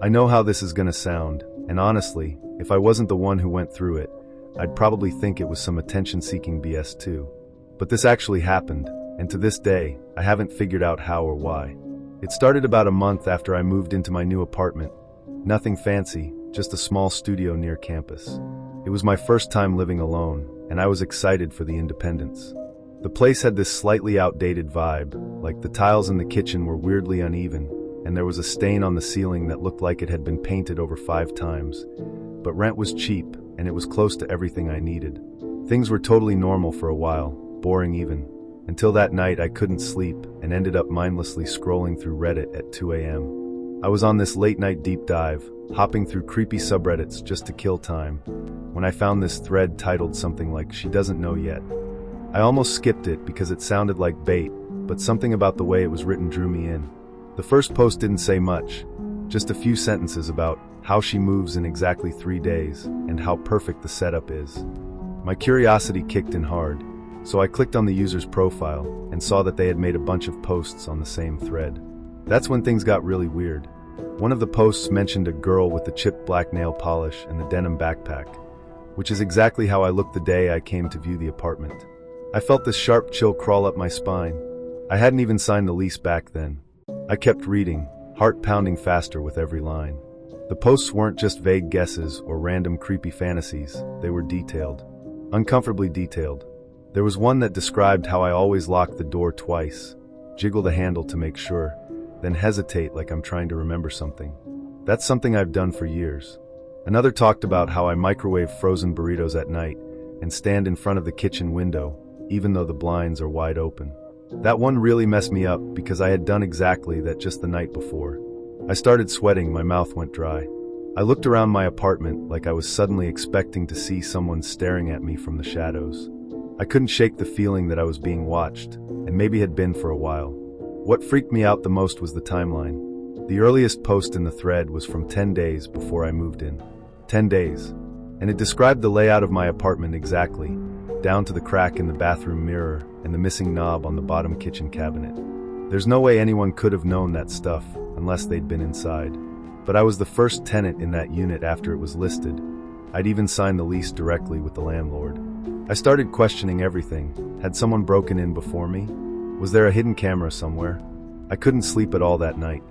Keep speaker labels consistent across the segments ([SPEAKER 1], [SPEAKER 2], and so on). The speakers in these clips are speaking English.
[SPEAKER 1] I know how this is gonna sound, and honestly, if I wasn't the one who went through it, I'd probably think it was some attention-seeking BS too. But this actually happened, and to this day, I haven't figured out how or why. It started about a month after I moved into my new apartment. Nothing fancy, just a small studio near campus. It was my first time living alone, and I was excited for the independence. The place had this slightly outdated vibe, like the tiles in the kitchen were weirdly uneven, and there was a stain on the ceiling that looked like it had been painted over 5 times. But rent was cheap, and it was close to everything I needed. Things were totally normal for a while, boring even, until that night I couldn't sleep and ended up mindlessly scrolling through Reddit at 2 a.m. I was on this late-night deep dive, hopping through creepy subreddits just to kill time, when I found this thread titled something like "She Doesn't Know Yet." I almost skipped it because it sounded like bait, but something about the way it was written drew me in. The first post didn't say much, just a few sentences about how she moves in exactly 3 days and how perfect the setup is. My curiosity kicked in hard, so I clicked on the user's profile and saw that they had made a bunch of posts on the same thread. That's when things got really weird. One of the posts mentioned a girl with the chipped black nail polish and the denim backpack, which is exactly how I looked the day I came to view the apartment. I felt this sharp chill crawl up my spine. I hadn't even signed the lease back then. I kept reading, heart pounding faster with every line. The posts weren't just vague guesses or random creepy fantasies, they were detailed. Uncomfortably detailed. There was one that described how I always lock the door twice, jiggle the handle to make sure, then hesitate like I'm trying to remember something. That's something I've done for years. Another talked about how I microwave frozen burritos at night and stand in front of the kitchen window, even though the blinds are wide open. That one really messed me up because I had done exactly that just the night before. I started sweating, my mouth went dry. I looked around my apartment like I was suddenly expecting to see someone staring at me from the shadows. I couldn't shake the feeling that I was being watched, and maybe had been for a while. What freaked me out the most was the timeline. The earliest post in the thread was from 10 days before I moved in. 10 days. And it described the layout of my apartment exactly, down to the crack in the bathroom mirror and the missing knob on the bottom kitchen cabinet. There's no way anyone could have known that stuff unless they'd been inside. But I was the first tenant in that unit after it was listed. I'd even signed the lease directly with the landlord. I started questioning everything. Had someone broken in before me? Was there a hidden camera somewhere? I couldn't sleep at all that night.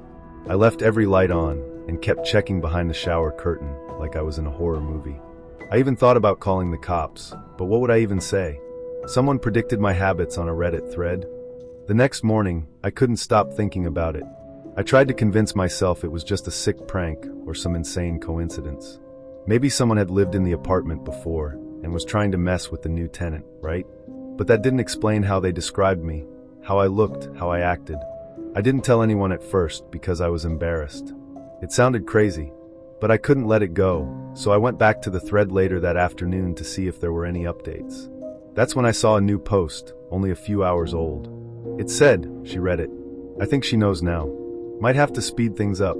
[SPEAKER 1] I left every light on and kept checking behind the shower curtain like I was in a horror movie. I even thought about calling the cops, but what would I even say? Someone predicted my habits on a Reddit thread. The next morning, I couldn't stop thinking about it. I tried to convince myself it was just a sick prank or some insane coincidence. Maybe someone had lived in the apartment before and was trying to mess with the new tenant, right? But that didn't explain how they described me, how I looked, how I acted. I didn't tell anyone at first because I was embarrassed. It sounded crazy, but I couldn't let it go, so I went back to the thread later that afternoon to see if there were any updates. That's when I saw a new post, only a few hours old. It said, she read it, "I think she knows now. Might have to speed things up."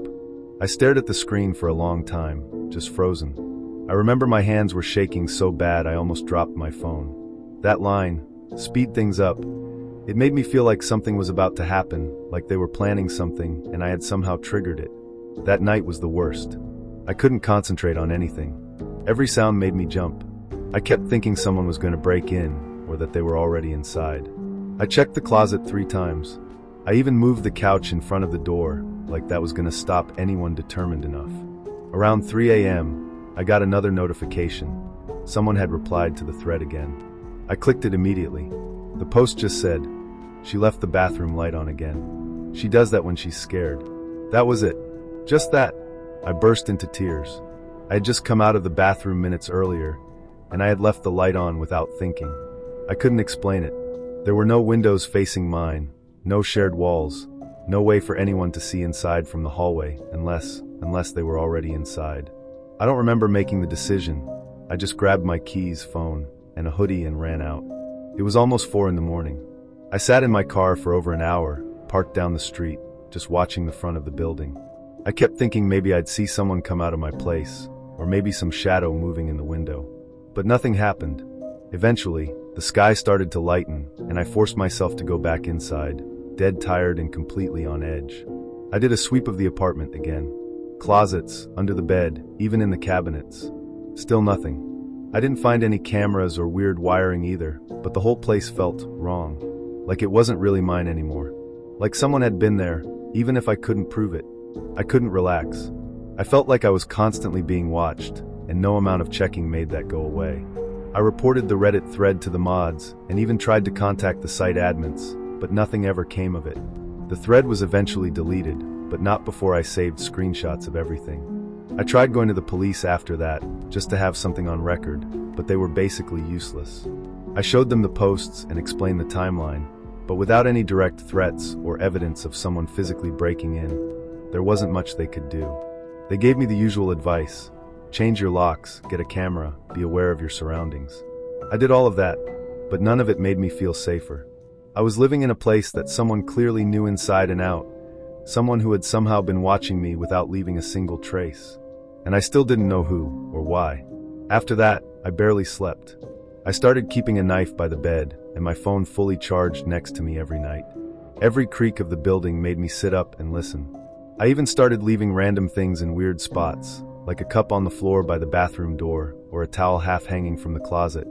[SPEAKER 1] I stared at the screen for a long time, just frozen. I remember my hands were shaking so bad I almost dropped my phone. That line, "speed things up," it made me feel like something was about to happen, like they were planning something and I had somehow triggered it. That night was the worst. I couldn't concentrate on anything. Every sound made me jump. I kept thinking someone was going to break in, or that they were already inside. I checked the closet 3 times. I even moved the couch in front of the door, like that was going to stop anyone determined enough. Around 3 a.m., I got another notification. Someone had replied to the thread again. I clicked it immediately. The post just said, "She left the bathroom light on again. She does that when she's scared." That was it. Just that. I burst into tears. I had just come out of the bathroom minutes earlier, and I had left the light on without thinking. I couldn't explain it. There were no windows facing mine, no shared walls, no way for anyone to see inside from the hallway, unless they were already inside. I don't remember making the decision. I just grabbed my keys, phone, and a hoodie and ran out. It was almost 4 in the morning. I sat in my car for over an hour, parked down the street, just watching the front of the building. I kept thinking maybe I'd see someone come out of my place, or maybe some shadow moving in the window. But nothing happened. Eventually, the sky started to lighten, and I forced myself to go back inside, dead tired and completely on edge. I did a sweep of the apartment again. closets, under the bed, even in the cabinets. Still nothing. I didn't find any cameras or weird wiring either, but the whole place felt wrong. Like it wasn't really mine anymore. Like someone had been there, even if I couldn't prove it. I couldn't relax. I felt like I was constantly being watched, and no amount of checking made that go away. I reported the Reddit thread to the mods, and even tried to contact the site admins, but nothing ever came of it. The thread was eventually deleted, but not before I saved screenshots of everything. I tried going to the police after that, just to have something on record, but they were basically useless. I showed them the posts and explained the timeline, but without any direct threats or evidence of someone physically breaking in, there wasn't much they could do. They gave me the usual advice: change your locks, get a camera, be aware of your surroundings. I did all of that, but none of it made me feel safer. I was living in a place that someone clearly knew inside and out, someone who had somehow been watching me without leaving a single trace. And I still didn't know who or why. After that, I barely slept. I started keeping a knife by the bed and my phone fully charged next to me every night. Every creak of the building made me sit up and listen. I even started leaving random things in weird spots, like a cup on the floor by the bathroom door or a towel half hanging from the closet,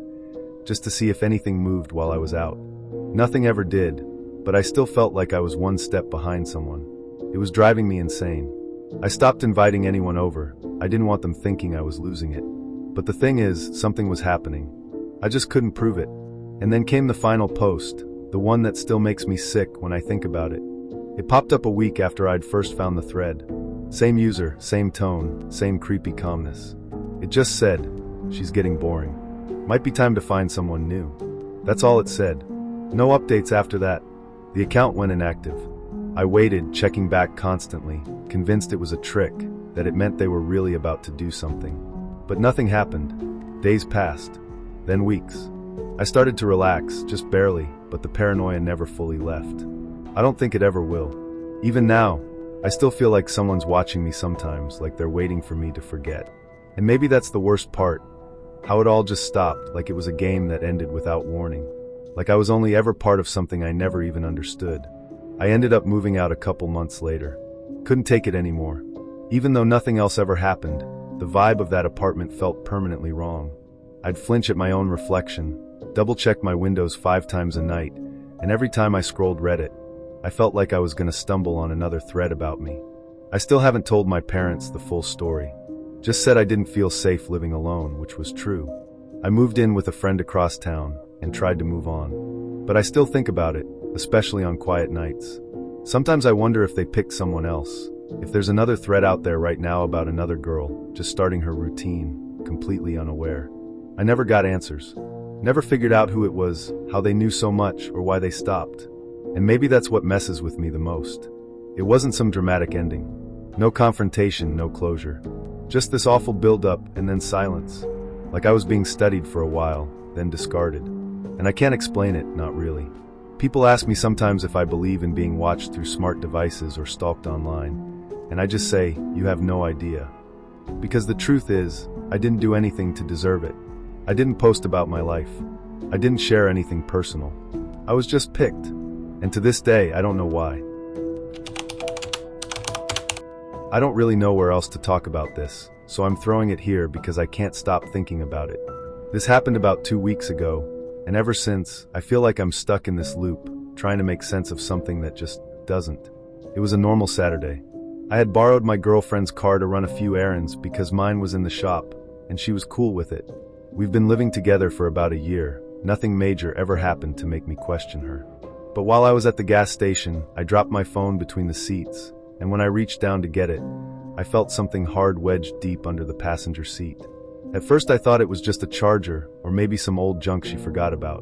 [SPEAKER 1] just to see if anything moved while I was out. Nothing ever did, but I still felt like I was one step behind someone. It was driving me insane. I stopped inviting anyone over. I didn't want them thinking I was losing it. But the thing is, something was happening. I just couldn't prove it. And then came the final post, the one that still makes me sick when I think about it. It popped up a week after I'd first found the thread. Same user, same tone, same creepy calmness. It just said, "She's getting boring. Might be time to find someone new." That's all it said. No updates after that. The account went inactive. I waited, checking back constantly, convinced it was a trick, that it meant they were really about to do something. But nothing happened. Days passed. Then weeks. I started to relax, just barely, but the paranoia never fully left. I don't think it ever will. Even now, I still feel like someone's watching me sometimes, like they're waiting for me to forget. And maybe that's the worst part. How it all just stopped, like it was a game that ended without warning. Like I was only ever part of something I never even understood. I ended up moving out a couple months later. Couldn't take it anymore. Even though nothing else ever happened, the vibe of that apartment felt permanently wrong. I'd flinch at my own reflection, double-check my windows 5 times a night, and every time I scrolled Reddit, I felt like I was gonna stumble on another thread about me. I still haven't told my parents the full story. Just said I didn't feel safe living alone, which was true. I moved in with a friend across town and tried to move on. But I still think about it, especially on quiet nights. Sometimes I wonder if they picked someone else, if there's another thread out there right now about another girl, just starting her routine, completely unaware. I never got answers. Never figured out who it was, how they knew so much, or why they stopped. And maybe that's what messes with me the most. It wasn't some dramatic ending. No confrontation, no closure. Just this awful build-up and then silence. Like I was being studied for a while, then discarded. And I can't explain it, not really. People ask me sometimes if I believe in being watched through smart devices or stalked online. And I just say, you have no idea. Because the truth is, I didn't do anything to deserve it. I didn't post about my life. I didn't share anything personal. I was just picked. And to this day, I don't know why. I don't really know where else to talk about this, so I'm throwing it here because I can't stop thinking about it. This happened about 2 weeks ago, and ever since, I feel like I'm stuck in this loop, trying to make sense of something that just doesn't. It was a normal Saturday. I had borrowed my girlfriend's car to run a few errands because mine was in the shop, and she was cool with it. We've been living together for about a year. Nothing major ever happened to make me question her. But while I was at the gas station, I dropped my phone between the seats, and when I reached down to get it, I felt something hard wedged deep under the passenger seat. At first I thought it was just a charger, or maybe some old junk she forgot about.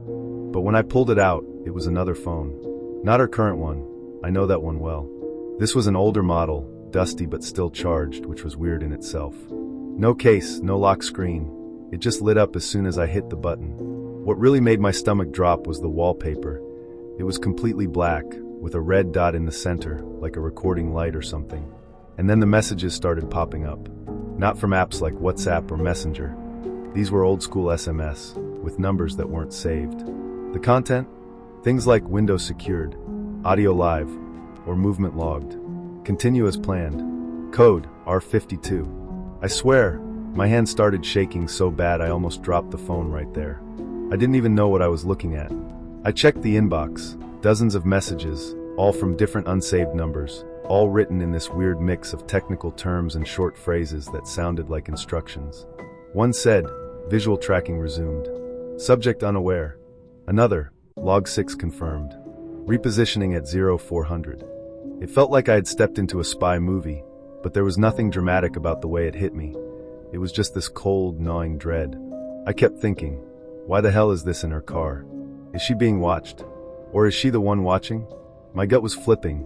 [SPEAKER 1] But when I pulled it out, it was another phone. Not her current one. I know that one well. This was an older model, dusty but still charged, which was weird in itself. No case, no lock screen. It just lit up as soon as I hit the button. What really made my stomach drop was the wallpaper. It was completely black, with a red dot in the center, like a recording light or something. And then the messages started popping up. Not from apps like WhatsApp or Messenger. These were old school SMS, with numbers that weren't saved. The content? Things like Windows secured, audio live, or movement logged. Continue as planned. Code R52. I swear, my hand started shaking so bad I almost dropped the phone right there. I didn't even know what I was looking at. I checked the inbox, dozens of messages, all from different unsaved numbers, all written in this weird mix of technical terms and short phrases that sounded like instructions. One said, "Visual tracking resumed. Subject unaware." Another, "Log 6 confirmed. Repositioning at 0400. It felt like I had stepped into a spy movie, but there was nothing dramatic about the way it hit me. It was just this cold, gnawing dread. I kept thinking, why the hell is this in her car? Is she being watched? Or is she the one watching? My gut was flipping,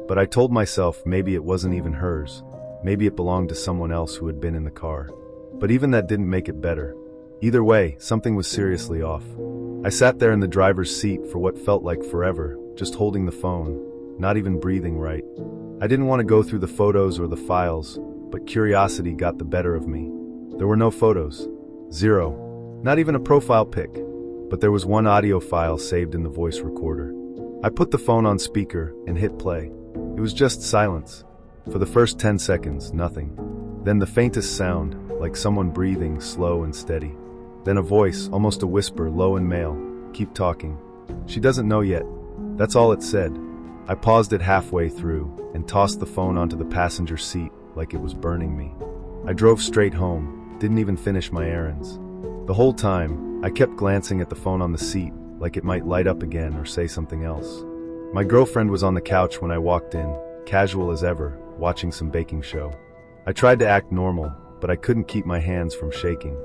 [SPEAKER 1] but I told myself maybe it wasn't even hers. Maybe it belonged to someone else who had been in the car. But even that didn't make it better. Either way, something was seriously off. I sat there in the driver's seat for what felt like forever, just holding the phone, not even breathing right. I didn't want to go through the photos or the files, but curiosity got the better of me. There were no photos. Zero. Not even a profile pic. But there was one audio file saved in the voice recorder. I put the phone on speaker and hit play. It was just silence. For the first 10 seconds, nothing. Then the faintest sound, like someone breathing, slow and steady. Then a voice, almost a whisper, low and male. "Keep talking. She doesn't know yet." That's all it said. I paused it halfway through and tossed the phone onto the passenger seat like it was burning me. I drove straight home, didn't even finish my errands. The whole time, I kept glancing at the phone on the seat like it might light up again or say something else. My girlfriend was on the couch when I walked in, casual as ever, watching some baking show. I tried to act normal, but I couldn't keep my hands from shaking.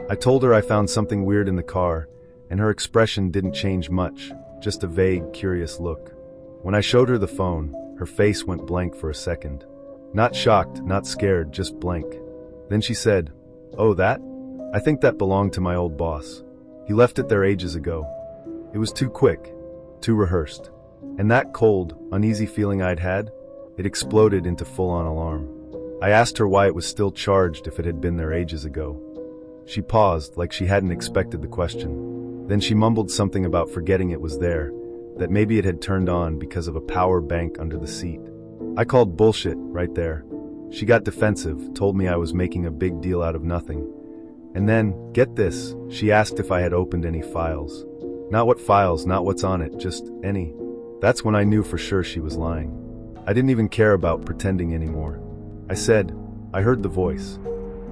[SPEAKER 1] I told her I found something weird in the car, and her expression didn't change much, just a vague, curious look. When I showed her the phone, her face went blank for a second. Not shocked, not scared, just blank. Then she said, "Oh, that? I think that belonged to my old boss. He left it there ages ago." It was too quick, too rehearsed. And that cold, uneasy feeling I'd had, it exploded into full-on alarm. I asked her why it was still charged if it had been there ages ago. She paused, like she hadn't expected the question. Then she mumbled something about forgetting it was there, that maybe it had turned on because of a power bank under the seat. I called bullshit right there. She got defensive, told me I was making a big deal out of nothing. And then, get this, she asked if I had opened any files. Not what files, not what's on it, just any. That's when I knew for sure she was lying. I didn't even care about pretending anymore. I said, "I heard the voice."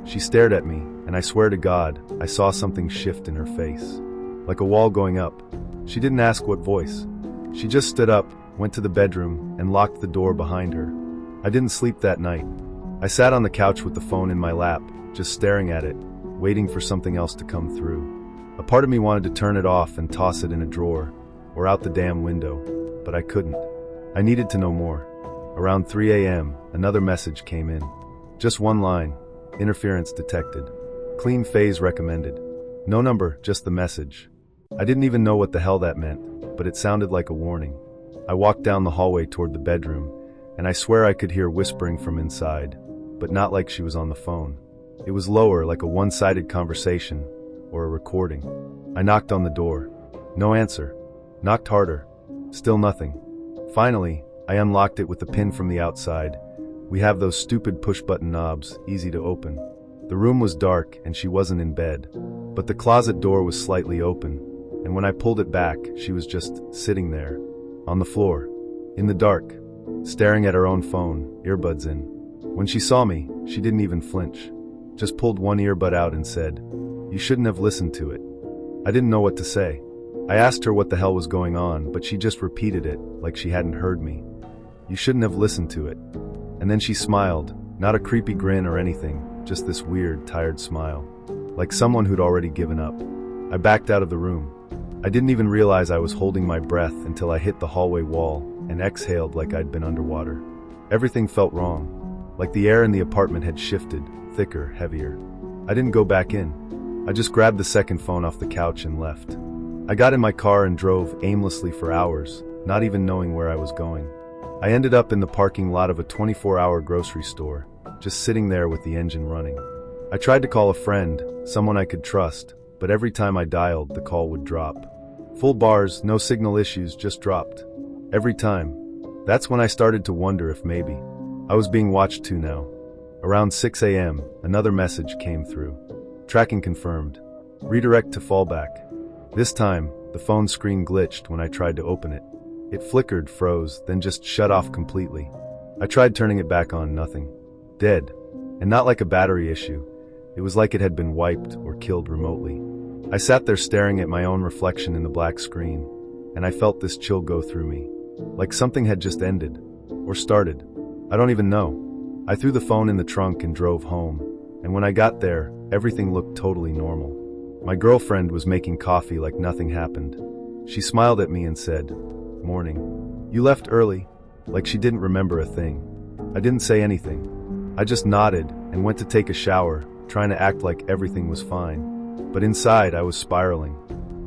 [SPEAKER 1] She stared at me, and I swear to God, I saw something shift in her face. Like a wall going up. She didn't ask what voice. She just stood up, went to the bedroom, and locked the door behind her. I didn't sleep that night. I sat on the couch with the phone in my lap, just staring at it, waiting for something else to come through. A part of me wanted to turn it off and toss it in a drawer, or out the damn window, but I couldn't. I needed to know more. Around 3 a.m., another message came in. Just one line. Interference detected. Clean phase recommended. No number, just the message. I didn't even know what the hell that meant, but it sounded like a warning. I walked down the hallway toward the bedroom, and I swear I could hear whispering from inside, but not like she was on the phone. It was lower, like a one-sided conversation, or a recording. I knocked on the door. No answer. Knocked harder. Still nothing. Finally, I unlocked it with a pin from the outside. We have those stupid push-button knobs, easy to open. The room was dark, and she wasn't in bed. But the closet door was slightly open, and when I pulled it back, she was just sitting there, on the floor, in the dark, staring at her own phone, earbuds in. When she saw me, she didn't even flinch. Just pulled one earbud out and said, "You shouldn't have listened to it." I didn't know what to say. I asked her what the hell was going on, but she just repeated it, like she hadn't heard me. "You shouldn't have listened to it." And then she smiled, not a creepy grin or anything, just this weird, tired smile. Like someone who'd already given up. I backed out of the room. I didn't even realize I was holding my breath until I hit the hallway wall and exhaled like I'd been underwater. Everything felt wrong. Like the air in the apartment had shifted, thicker, heavier. I didn't go back in. I just grabbed the second phone off the couch and left. I got in my car and drove aimlessly for hours, not even knowing where I was going. I ended up in the parking lot of a 24-hour grocery store, just sitting there with the engine running. I tried to call a friend, someone I could trust, but every time I dialed, the call would drop. Full bars, no signal issues, just dropped. Every time. That's when I started to wonder if maybe I was being watched too now. Around 6 a.m., another message came through. Tracking confirmed. Redirect to fallback. This time, the phone screen glitched when I tried to open it. It flickered, froze, then just shut off completely. I tried turning it back on, nothing. Dead. And not like a battery issue. It was like it had been wiped or killed remotely. I sat there staring at my own reflection in the black screen, and I felt this chill go through me. Like something had just ended. Or started. I don't even know. I threw the phone in the trunk and drove home, and when I got there, everything looked totally normal. My girlfriend was making coffee like nothing happened. She smiled at me and said, "Morning. You left early," like she didn't remember a thing. I didn't say anything. I just nodded and went to take a shower, trying to act like everything was fine. But inside, I was spiraling.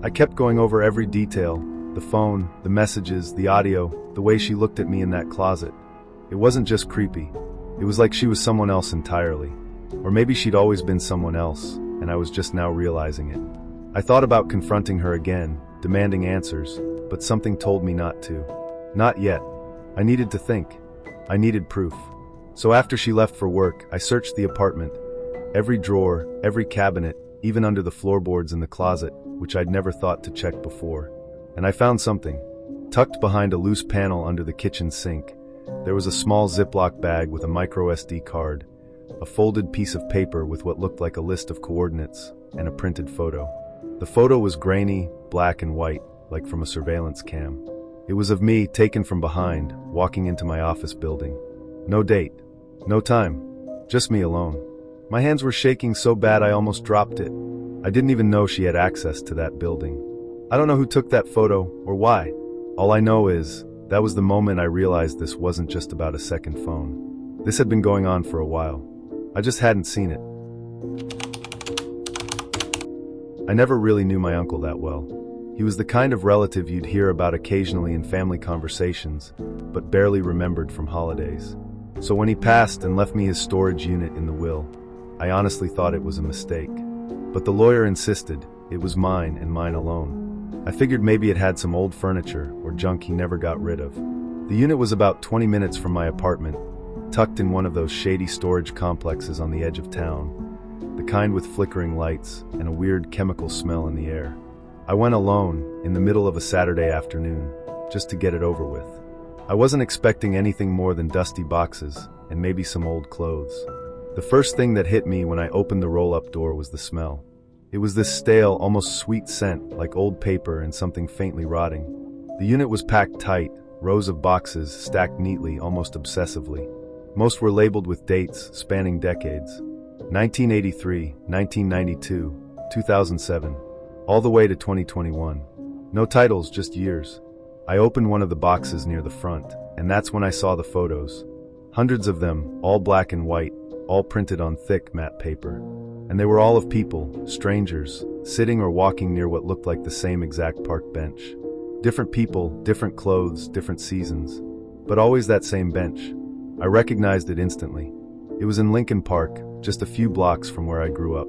[SPEAKER 1] I kept going over every detail, the phone, the messages, the audio, the way she looked at me in that closet. It wasn't just creepy. It was like she was someone else entirely. Or maybe she'd always been someone else, and I was just now realizing it. I thought about confronting her again, demanding answers, but something told me not to. Not yet. I needed to think. I needed proof. So after she left for work, I searched the apartment. Every drawer, every cabinet, even under the floorboards in the closet, which I'd never thought to check before. And I found something. Tucked behind a loose panel under the kitchen sink, there was a small Ziploc bag with a micro SD card, a folded piece of paper with what looked like a list of coordinates, and a printed photo. The photo was grainy, black and white, like from a surveillance cam. It was of me, taken from behind, walking into my office building. No date. No time. Just me alone. My hands were shaking so bad I almost dropped it. I didn't even know she had access to that building. I don't know who took that photo, or why. All I know is, that was the moment I realized this wasn't just about a second phone. This had been going on for a while. I just hadn't seen it. I never really knew my uncle that well. He was the kind of relative you'd hear about occasionally in family conversations, but barely remembered from holidays. So when he passed and left me his storage unit in the will, I honestly thought it was a mistake. But the lawyer insisted it was mine and mine alone. I figured maybe it had some old furniture or junk he never got rid of. The unit was about 20 minutes from my apartment, tucked in one of those shady storage complexes on the edge of town, the kind with flickering lights and a weird chemical smell in the air. I went alone, in the middle of a Saturday afternoon, just to get it over with. I wasn't expecting anything more than dusty boxes and maybe some old clothes. The first thing that hit me when I opened the roll-up door was the smell. It was this stale, almost sweet scent, like old paper and something faintly rotting. The unit was packed tight, rows of boxes stacked neatly, almost obsessively. Most were labeled with dates spanning decades. 1983, 1992, 2007, all the way to 2021. No titles, just years. I opened one of the boxes near the front, and that's when I saw the photos. Hundreds of them, all black and white, all printed on thick, matte paper. And they were all of people, strangers, sitting or walking near what looked like the same exact park bench. Different people, different clothes, different seasons, but always that same bench. I recognized it instantly. It was in Lincoln Park, just a few blocks from where I grew up.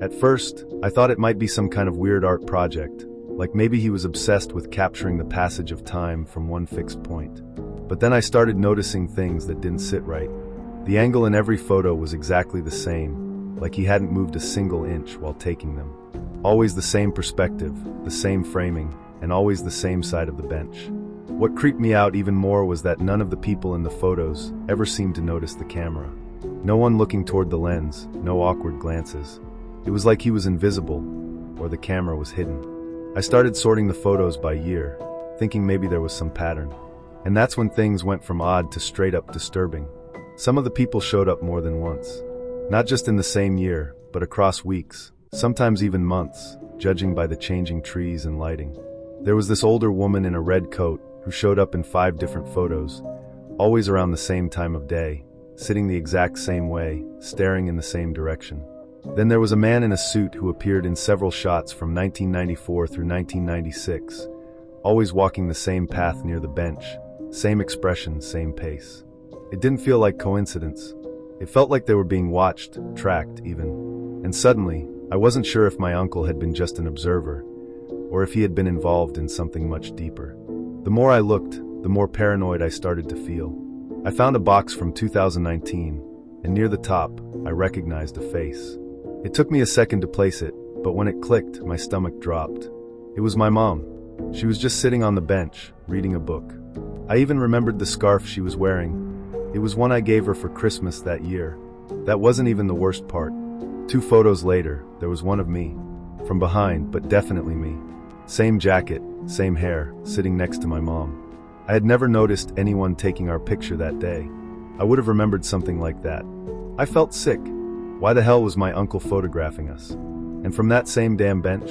[SPEAKER 1] At first, I thought it might be some kind of weird art project, like maybe he was obsessed with capturing the passage of time from one fixed point. But then I started noticing things that didn't sit right. The angle in every photo was exactly the same, like he hadn't moved a single inch while taking them. Always the same perspective, the same framing, and always the same side of the bench. What creeped me out even more was that none of the people in the photos ever seemed to notice the camera. No one looking toward the lens, no awkward glances. It was like he was invisible, or the camera was hidden. I started sorting the photos by year, thinking maybe there was some pattern. And that's when things went from odd to straight up disturbing. Some of the people showed up more than once. Not just in the same year, but across weeks, sometimes even months, judging by the changing trees and lighting. There was this older woman in a red coat who showed up in 5 different photos, always around the same time of day, sitting the exact same way, staring in the same direction. Then there was a man in a suit who appeared in several shots from 1994 through 1996, always walking the same path near the bench, same expression, same pace. It didn't feel like coincidence. It felt like they were being watched, tracked even. And suddenly, I wasn't sure if my uncle had been just an observer, or if he had been involved in something much deeper. The more I looked, the more paranoid I started to feel. I found a box from 2019, and near the top, I recognized a face. It took me a second to place it, but when it clicked, my stomach dropped. It was my mom. She was just sitting on the bench, reading a book. I even remembered the scarf she was wearing. It was one I gave her for Christmas that year. That wasn't even the worst part. 2 photos later, there was one of me. From behind, but definitely me. Same jacket, same hair, sitting next to my mom. I had never noticed anyone taking our picture that day. I would have remembered something like that. I felt sick. Why the hell was my uncle photographing us? And from that same damn bench,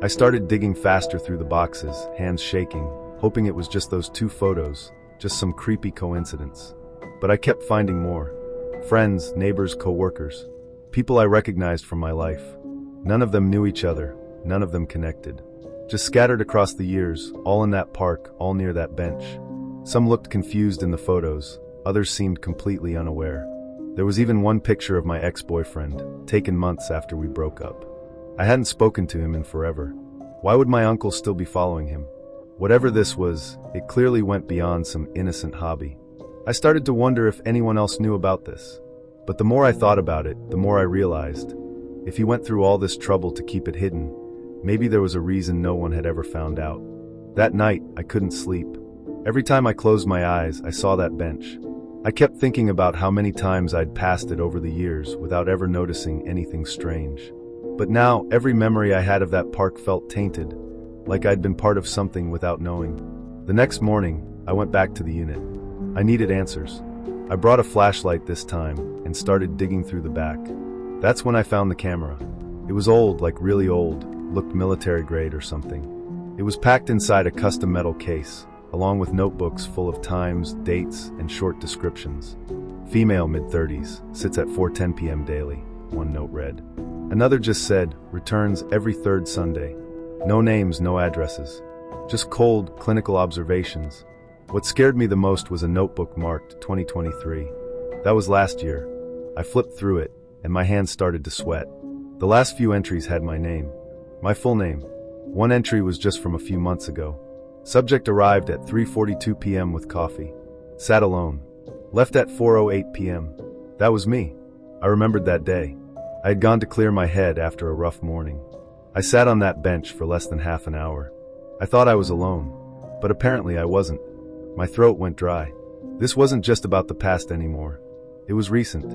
[SPEAKER 1] I started digging faster through the boxes, hands shaking, hoping it was just those 2 photos, just some creepy coincidence. But I kept finding more. Friends, neighbors, co-workers. People I recognized from my life. None of them knew each other, none of them connected. Just scattered across the years, all in that park, all near that bench. Some looked confused in the photos, others seemed completely unaware. There was even one picture of my ex-boyfriend, taken months after we broke up. I hadn't spoken to him in forever. Why would my uncle still be following him? Whatever this was, it clearly went beyond some innocent hobby. I started to wonder if anyone else knew about this. But the more I thought about it, the more I realized, if he went through all this trouble to keep it hidden, maybe there was a reason no one had ever found out. That night, I couldn't sleep. Every time I closed my eyes, I saw that bench. I kept thinking about how many times I'd passed it over the years without ever noticing anything strange. But now, every memory I had of that park felt tainted, like I'd been part of something without knowing. The next morning, I went back to the unit. I needed answers. I brought a flashlight this time and started digging through the back. That's when I found the camera. It was old, like really old, looked military grade or something. It was packed inside a custom metal case, along with notebooks full of times, dates, and short descriptions. Female, mid-30s, sits at 4:10 p.m. daily, one note read. Another just said, returns every 3rd Sunday. No names, no addresses. Just cold, clinical observations. What scared me the most was a notebook marked 2023. That was last year. I flipped through it, and my hands started to sweat. The last few entries had my name. My full name. One entry was just from a few months ago. Subject arrived at 3:42 p.m. with coffee. Sat alone. Left at 4:08 p.m. That was me. I remembered that day. I had gone to clear my head after a rough morning. I sat on that bench for less than half an hour. I thought I was alone, but apparently I wasn't. My throat went dry. This wasn't just about the past anymore. It was recent,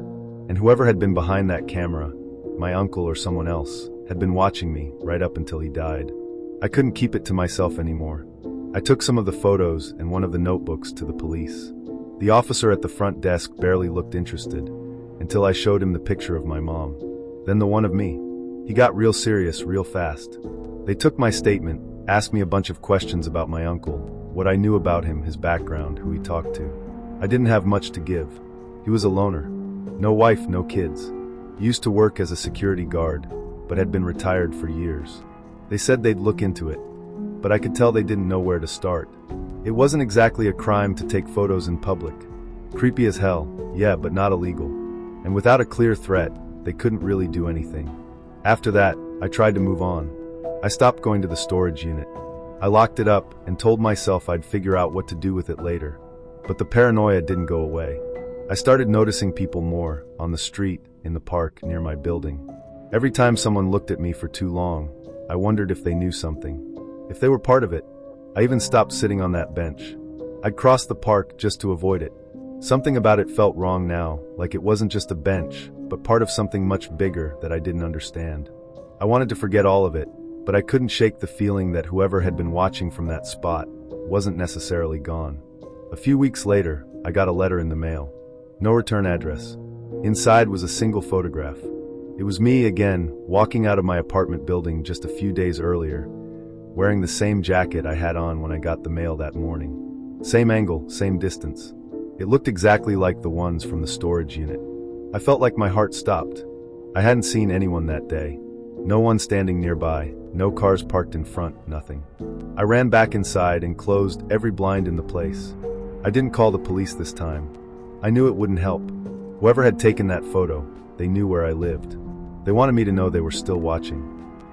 [SPEAKER 1] and whoever had been behind that camera, my uncle or someone else, had been watching me right up until he died. I couldn't keep it to myself anymore. I took some of the photos and one of the notebooks to the police. The officer at the front desk barely looked interested, until I showed him the picture of my mom. Then the one of me. He got real serious real fast. They took my statement, asked me a bunch of questions about my uncle, what I knew about him, his background, who he talked to. I didn't have much to give. He was a loner. No wife, no kids. He used to work as a security guard, but had been retired for years. They said they'd look into it, but I could tell they didn't know where to start. It wasn't exactly a crime to take photos in public. Creepy as hell, yeah, but not illegal. And without a clear threat, they couldn't really do anything. After that, I tried to move on. I stopped going to the storage unit. I locked it up and told myself I'd figure out what to do with it later. But the paranoia didn't go away. I started noticing people more, on the street, in the park, near my building. Every time someone looked at me for too long, I wondered if they knew something. If they were part of it. I even stopped sitting on that bench. I'd cross the park just to avoid it. Something about it felt wrong now, like it wasn't just a bench, but part of something much bigger that I didn't understand. I wanted to forget all of it, but I couldn't shake the feeling that whoever had been watching from that spot wasn't necessarily gone. A few weeks later, I got a letter in the mail. No return address. Inside was a single photograph. It was me again, walking out of my apartment building just a few days earlier, wearing the same jacket I had on when I got the mail that morning. Same angle, same distance. It looked exactly like the ones from the storage unit. I felt like my heart stopped. I hadn't seen anyone that day. No one standing nearby, no cars parked in front, nothing. I ran back inside and closed every blind in the place. I didn't call the police this time. I knew it wouldn't help. Whoever had taken that photo, they knew where I lived. They wanted me to know they were still watching.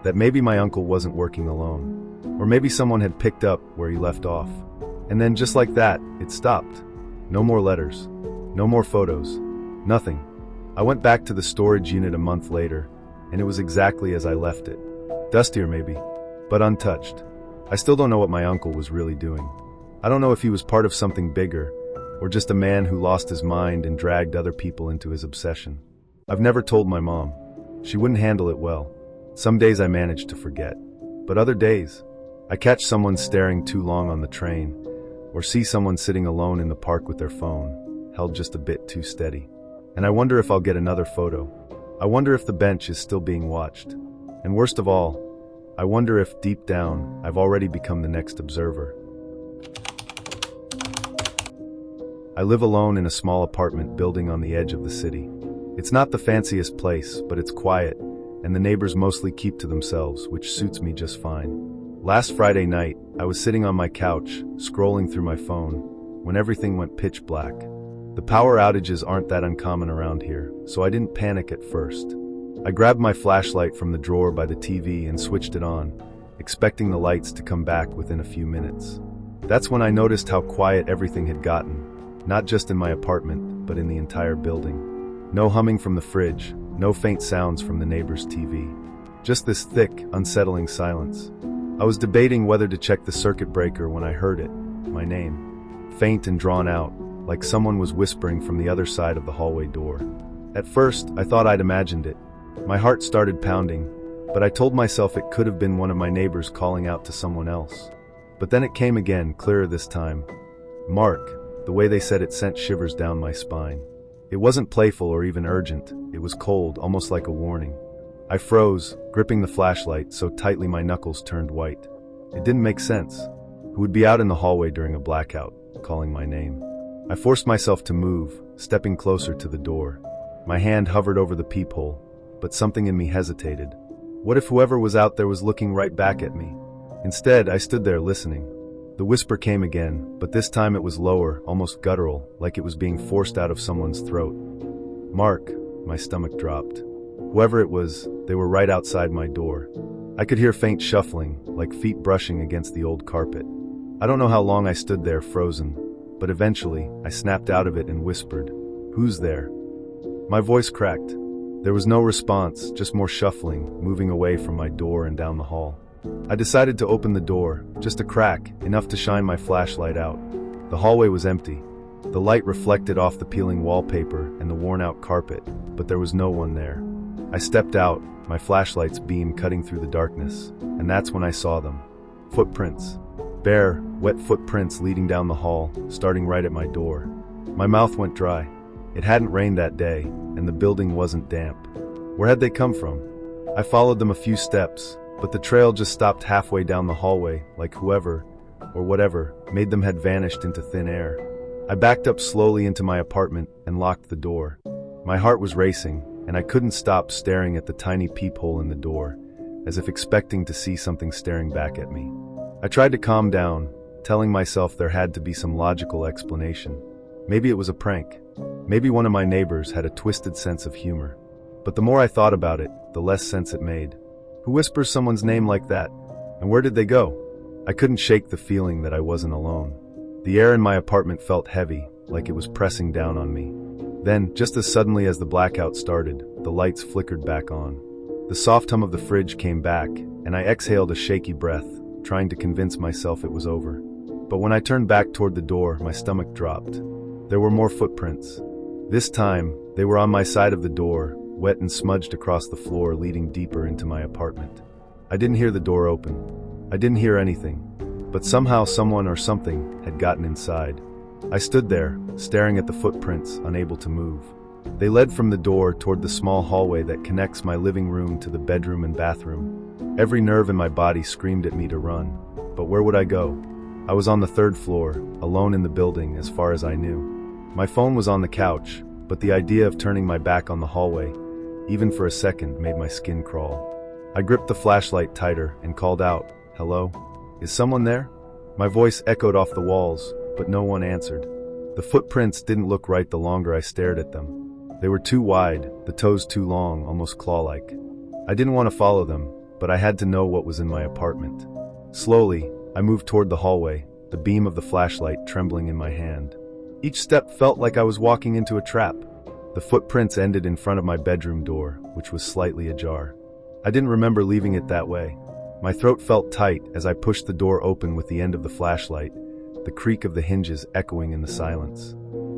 [SPEAKER 1] That maybe my uncle wasn't working alone. Or maybe someone had picked up where he left off. And then just like that, it stopped. No more letters. No more photos. Nothing. I went back to the storage unit a month later, and it was exactly as I left it. Dustier maybe, but untouched. I still don't know what my uncle was really doing. I don't know if he was part of something bigger, or just a man who lost his mind and dragged other people into his obsession. I've never told my mom. She wouldn't handle it well. Some days I manage to forget, but other days, I catch someone staring too long on the train, or see someone sitting alone in the park with their phone, held just a bit too steady. And I wonder if I'll get another photo. I wonder if the bench is still being watched. And worst of all, I wonder if, deep down, I've already become the next observer. I live alone in a small apartment building on the edge of the city. It's not the fanciest place, but it's quiet, and the neighbors mostly keep to themselves, which suits me just fine. Last Friday night, I was sitting on my couch, scrolling through my phone, when everything went pitch black. The power outages aren't that uncommon around here, so I didn't panic at first. I grabbed my flashlight from the drawer by the TV and switched it on, expecting the lights to come back within a few minutes. That's when I noticed how quiet everything had gotten, not just in my apartment, but in the entire building. No humming from the fridge, no faint sounds from the neighbor's TV. Just this thick, unsettling silence. I was debating whether to check the circuit breaker when I heard it, my name. Faint and drawn out, like someone was whispering from the other side of the hallway door. At first, I thought I'd imagined it. My heart started pounding, but I told myself it could have been one of my neighbors calling out to someone else. But then it came again, clearer this time. Mark, the way they said it sent shivers down my spine. It wasn't playful or even urgent, it was cold, almost like a warning. I froze, gripping the flashlight so tightly my knuckles turned white. It didn't make sense. Who would be out in the hallway during a blackout, calling my name? I forced myself to move, stepping closer to the door. My hand hovered over the peephole, but something in me hesitated. What if whoever was out there was looking right back at me? Instead, I stood there listening. The whisper came again, but this time it was lower, almost guttural, like it was being forced out of someone's throat. Mark, my stomach dropped. Whoever it was, they were right outside my door. I could hear faint shuffling, like feet brushing against the old carpet. I don't know how long I stood there frozen, but eventually, I snapped out of it and whispered, "Who's there?" My voice cracked. There was no response, just more shuffling, moving away from my door and down the hall. I decided to open the door, just a crack, enough to shine my flashlight out. The hallway was empty. The light reflected off the peeling wallpaper and the worn-out carpet, but there was no one there. I stepped out, my flashlight's beam cutting through the darkness, and that's when I saw them. Footprints. Bare, wet footprints leading down the hall, starting right at my door. My mouth went dry. It hadn't rained that day, and the building wasn't damp. Where had they come from? I followed them a few steps, but the trail just stopped halfway down the hallway, like whoever, or whatever, made them had vanished into thin air. I backed up slowly into my apartment and locked the door. My heart was racing, and I couldn't stop staring at the tiny peephole in the door, as if expecting to see something staring back at me. I tried to calm down, telling myself there had to be some logical explanation. Maybe it was a prank. Maybe one of my neighbors had a twisted sense of humor. But the more I thought about it, the less sense it made. Who whispers someone's name like that? And where did they go? I couldn't shake the feeling that I wasn't alone. The air in my apartment felt heavy, like it was pressing down on me. Then, just as suddenly as the blackout started, the lights flickered back on. The soft hum of the fridge came back, and I exhaled a shaky breath, trying to convince myself it was over. But when I turned back toward the door, my stomach dropped. There were more footprints. This time, they were on my side of the door, wet and smudged across the floor leading deeper into my apartment. I didn't hear the door open. I didn't hear anything. But somehow someone or something had gotten inside. I stood there, staring at the footprints, unable to move. They led from the door toward the small hallway that connects my living room to the bedroom and bathroom. Every nerve in my body screamed at me to run. But where would I go? I was on the third floor, alone in the building as far as I knew. My phone was on the couch, but the idea of turning my back on the hallway, even for a second, made my skin crawl. I gripped the flashlight tighter and called out, "Hello? Is someone there?" My voice echoed off the walls, but no one answered. The footprints didn't look right the longer I stared at them. They were too wide, the toes too long, almost claw-like. I didn't want to follow them, but I had to know what was in my apartment. Slowly, I moved toward the hallway, the beam of the flashlight trembling in my hand. Each step felt like I was walking into a trap. The footprints ended in front of my bedroom door, which was slightly ajar. I didn't remember leaving it that way. My throat felt tight as I pushed the door open with the end of the flashlight, the creak of the hinges echoing in the silence.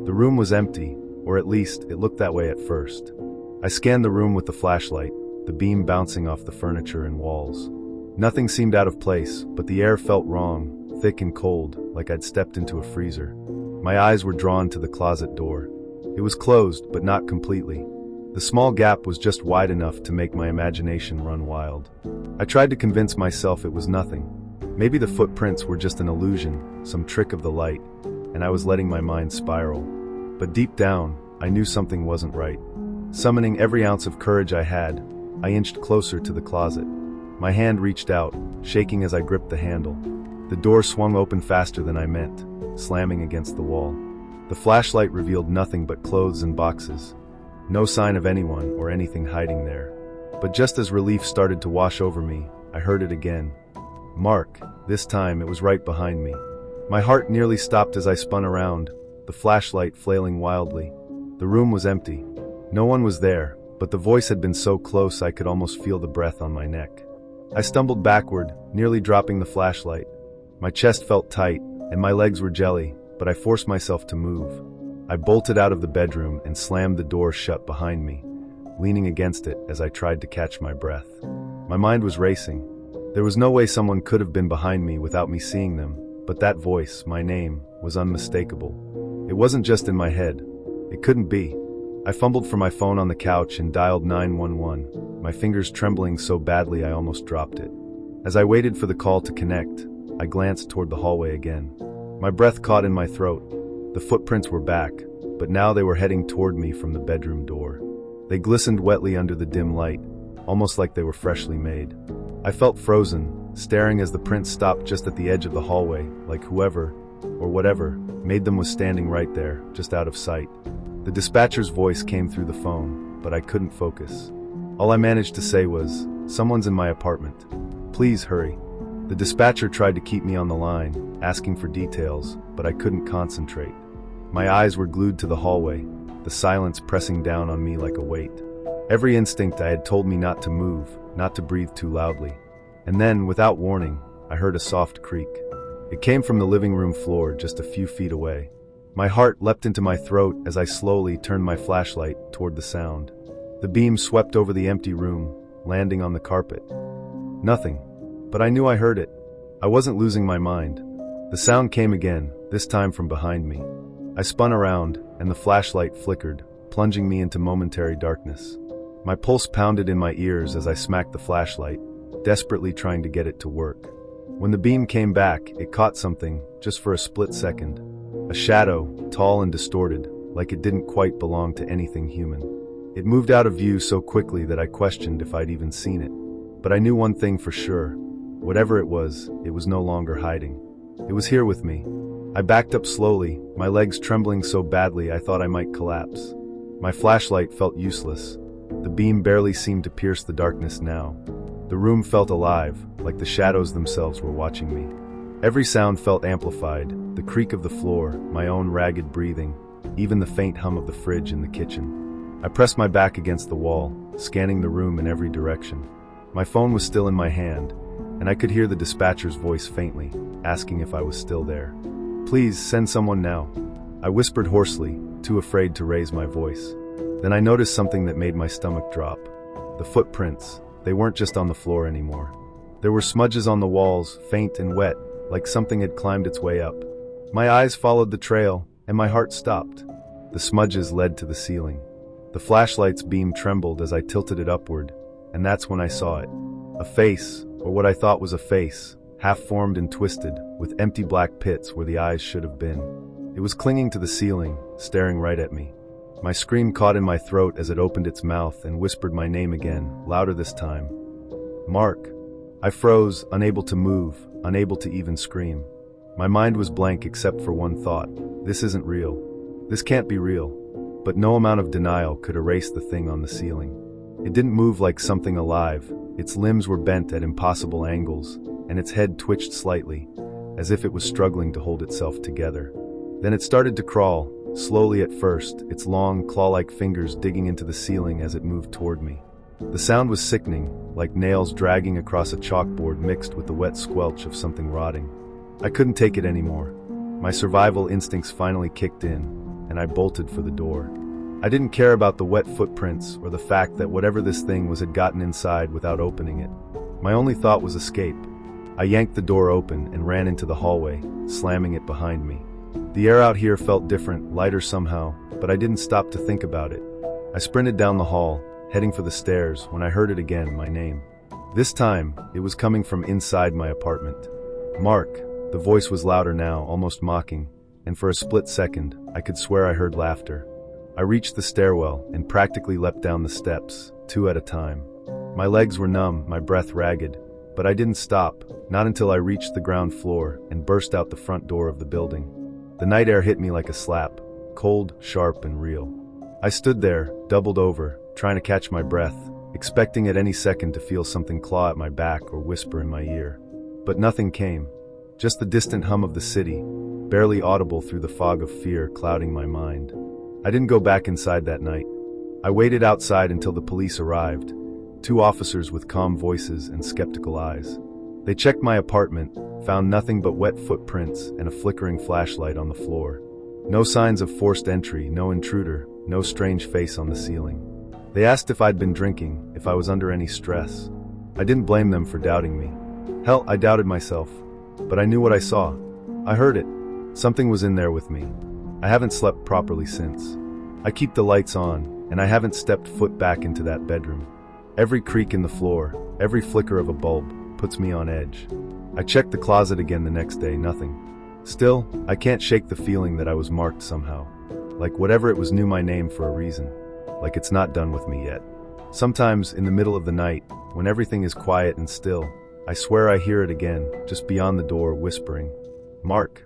[SPEAKER 1] The room was empty, or at least it looked that way at first. I scanned the room with the flashlight, the beam bouncing off the furniture and walls. Nothing seemed out of place, but the air felt wrong, thick and cold, like I'd stepped into a freezer. My eyes were drawn to the closet door. It was closed, but not completely. The small gap was just wide enough to make my imagination run wild. I tried to convince myself it was nothing. Maybe the footprints were just an illusion, some trick of the light, and I was letting my mind spiral. But deep down, I knew something wasn't right. Summoning every ounce of courage I had, I inched closer to the closet. My hand reached out, shaking as I gripped the handle. The door swung open faster than I meant, slamming against the wall. The flashlight revealed nothing but clothes and boxes. No sign of anyone or anything hiding there. But just as relief started to wash over me, I heard it again. Mark. This time it was right behind me. My heart nearly stopped as I spun around, the flashlight flailing wildly. The room was empty. No one was there, but the voice had been so close I could almost feel the breath on my neck. I stumbled backward, nearly dropping the flashlight. My chest felt tight, and my legs were jelly, but I forced myself to move. I bolted out of the bedroom and slammed the door shut behind me, leaning against it as I tried to catch my breath. My mind was racing. There was no way someone could have been behind me without me seeing them, but that voice, my name, was unmistakable. It wasn't just in my head. It couldn't be. I fumbled for my phone on the couch and dialed 911, my fingers trembling so badly I almost dropped it. As I waited for the call to connect, I glanced toward the hallway again. My breath caught in my throat. The footprints were back, but now they were heading toward me from the bedroom door. They glistened wetly under the dim light, almost like they were freshly made. I felt frozen, staring as the prints stopped just at the edge of the hallway, like whoever, or whatever, made them was standing right there, just out of sight. The dispatcher's voice came through the phone, but I couldn't focus. All I managed to say was, "Someone's in my apartment. Please hurry." The dispatcher tried to keep me on the line, asking for details, but I couldn't concentrate. My eyes were glued to the hallway, the silence pressing down on me like a weight. Every instinct I had told me not to move, not to breathe too loudly. And then, without warning, I heard a soft creak. It came from the living room floor just a few feet away. My heart leapt into my throat as I slowly turned my flashlight toward the sound. The beam swept over the empty room, landing on the carpet. Nothing. But I knew I heard it. I wasn't losing my mind. The sound came again, this time from behind me. I spun around, and the flashlight flickered, plunging me into momentary darkness. My pulse pounded in my ears as I smacked the flashlight, desperately trying to get it to work. When the beam came back, it caught something, just for a split second. A shadow, tall and distorted, like it didn't quite belong to anything human. It moved out of view so quickly that I questioned if I'd even seen it. But I knew one thing for sure. Whatever it was no longer hiding. It was here with me. I backed up slowly, my legs trembling so badly I thought I might collapse. My flashlight felt useless. The beam barely seemed to pierce the darkness now. The room felt alive, like the shadows themselves were watching me. Every sound felt amplified, the creak of the floor, my own ragged breathing, even the faint hum of the fridge in the kitchen. I pressed my back against the wall, scanning the room in every direction. My phone was still in my hand, and I could hear the dispatcher's voice faintly, asking if I was still there. "Please, send someone now," I whispered hoarsely, too afraid to raise my voice. Then I noticed something that made my stomach drop. The footprints, they weren't just on the floor anymore. There were smudges on the walls, faint and wet, like something had climbed its way up. My eyes followed the trail, and my heart stopped. The smudges led to the ceiling. The flashlight's beam trembled as I tilted it upward, and that's when I saw it. A face, or what I thought was a face, half-formed and twisted, with empty black pits where the eyes should have been. It was clinging to the ceiling, staring right at me. My scream caught in my throat as it opened its mouth and whispered my name again, louder this time. "Mark." I froze, unable to move, unable to even scream. My mind was blank except for one thought. This isn't real. This can't be real. But no amount of denial could erase the thing on the ceiling. It didn't move like something alive. Its limbs were bent at impossible angles, and its head twitched slightly, as if it was struggling to hold itself together. Then it started to crawl, slowly at first, its long, claw-like fingers digging into the ceiling as it moved toward me. The sound was sickening, like nails dragging across a chalkboard mixed with the wet squelch of something rotting. I couldn't take it anymore. My survival instincts finally kicked in, and I bolted for the door. I didn't care about the wet footprints or the fact that whatever this thing was had gotten inside without opening it. My only thought was escape. I yanked the door open and ran into the hallway, slamming it behind me. The air out here felt different, lighter somehow, but I didn't stop to think about it. I sprinted down the hall, heading for the stairs, when I heard it again, my name. This time, it was coming from inside my apartment. Mark. The voice was louder now, almost mocking, and for a split second, I could swear I heard laughter. I reached the stairwell and practically leapt down the steps, 2 at a time. My legs were numb, my breath ragged, but I didn't stop, not until I reached the ground floor and burst out the front door of the building. The night air hit me like a slap, cold, sharp, and real. I stood there, doubled over, trying to catch my breath, expecting at any second to feel something claw at my back or whisper in my ear. But nothing came. Just the distant hum of the city, barely audible through the fog of fear clouding my mind. I didn't go back inside that night. I waited outside until the police arrived, 2 officers with calm voices and skeptical eyes. They checked my apartment, found nothing but wet footprints and a flickering flashlight on the floor. No signs of forced entry, no intruder, no strange face on the ceiling. They asked if I'd been drinking, if I was under any stress. I didn't blame them for doubting me. Hell, I doubted myself. But I knew what I saw. I heard it. Something was in there with me. I haven't slept properly since. I keep the lights on, and I haven't stepped foot back into that bedroom. Every creak in the floor, every flicker of a bulb, puts me on edge. I checked the closet again the next day, nothing. Still, I can't shake the feeling that I was marked somehow. Like whatever it was knew my name for a reason. Like it's not done with me yet. Sometimes, in the middle of the night, when everything is quiet and still, I swear I hear it again, just beyond the door, whispering, "Mark."